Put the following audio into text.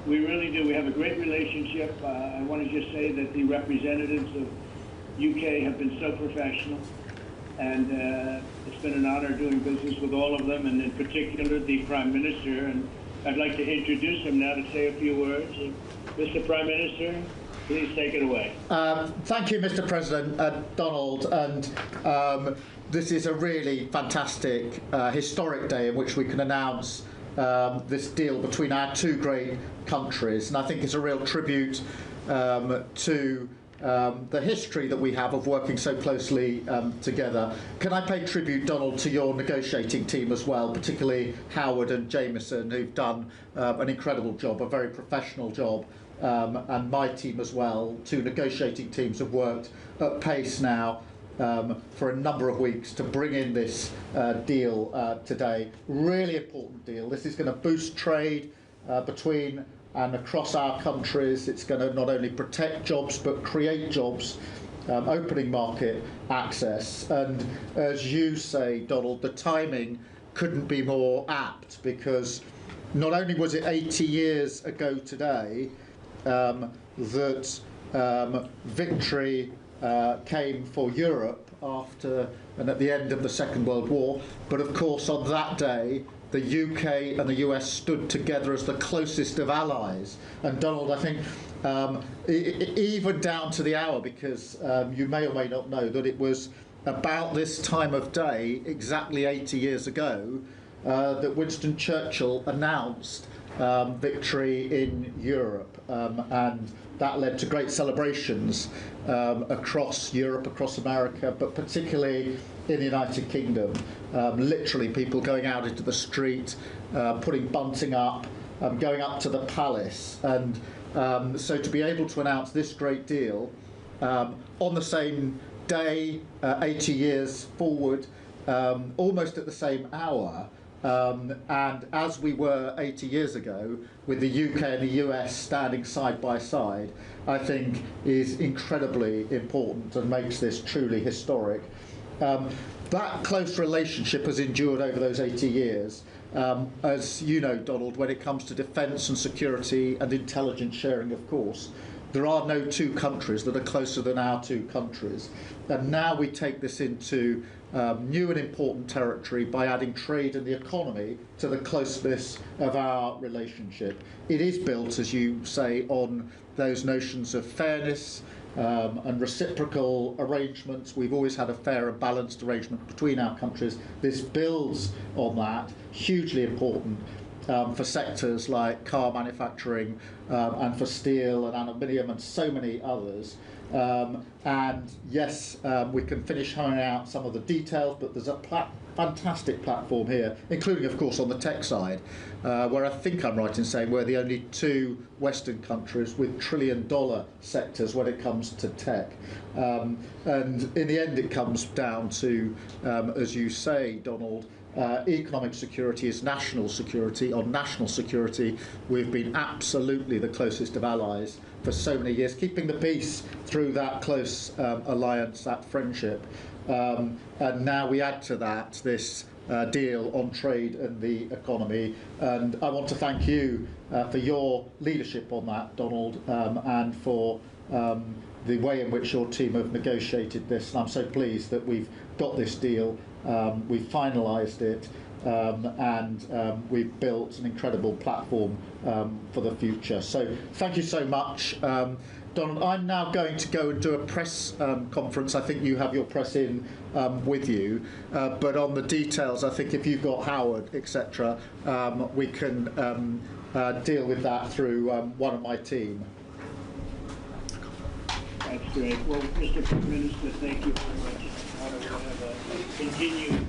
We really do. We have a great relationship. I want to just say that the representatives of UK have been so professional, and it's been an honor doing business with all of them, and in particular the Prime Minister. And I'd like to introduce him now to say a few words. Mr. Prime Minister, please take it away. Thank you, Mr. President, Donald. And this is a really fantastic, historic day in which we can announce this deal between our two great countries. And I think it's a real tribute to the history that we have of working so closely together. Can I pay tribute, Donald, to your negotiating team as well, particularly Howard and Jameson, who've done an incredible job, a very professional job, and my team as well. Two negotiating teams have worked at pace now for a number of weeks to bring in this deal today. Really important deal. This is going to boost trade between and across our countries. It's going to not only protect jobs but create jobs, opening market access. And as you say, Donald, the timing couldn't be more apt, because not only was it 80 years ago today that victory came for Europe after and at the end of the Second World War, but of course on that day the UK and the US stood together as the closest of allies. And Donald, I think even down to the hour, because you may or may not know that it was about this time of day, exactly 80 years ago, that Winston Churchill announced victory in Europe, and that led to great celebrations across Europe, across America, but particularly in the United Kingdom. Literally people going out into the street, putting bunting up, going up to the palace. And so to be able to announce this great deal on the same day, 80 years forward, almost at the same hour, and as we were 80 years ago, with the UK and the US standing side by side, I think is incredibly important and makes this truly historic. That close relationship has endured over those 80 years. As you know, Donald, when it comes to defence and security and intelligence sharing, of course, there are no two countries that are closer than our two countries. And now we take this into new and important territory by adding trade and the economy to the closeness of our relationship. It is built, as you say, on those notions of fairness and reciprocal arrangements. We've always had a fair and balanced arrangement between our countries. This builds on that, hugely important for sectors like car manufacturing and for steel and aluminium and so many others. And yes, we can finish honing out some of the details, but there's a fantastic platform here, including, of course, on the tech side, where I think I'm right in saying we're the only two Western countries with trillion-dollar sectors when it comes to tech. And in the end, it comes down to, as you say, Donald, economic security is national security. On national security, we've been absolutely the closest of allies for so many years, keeping the peace through that close alliance, that friendship. And now we add to that this deal on trade and the economy. And I want to thank you for your leadership on that, Donald, and for the way in which your team have negotiated this. And I'm so pleased that we've got this deal. We've finalised it, and we've built an incredible platform for the future. So thank you so much. Donald, I'm now going to go and do a press conference. I think you have your press in with you, but on the details, I think if you've got Howard, etc., we can deal with that through one of my team. That's great. Well, Mr. Prime Minister, thank you very much. I want to have a continued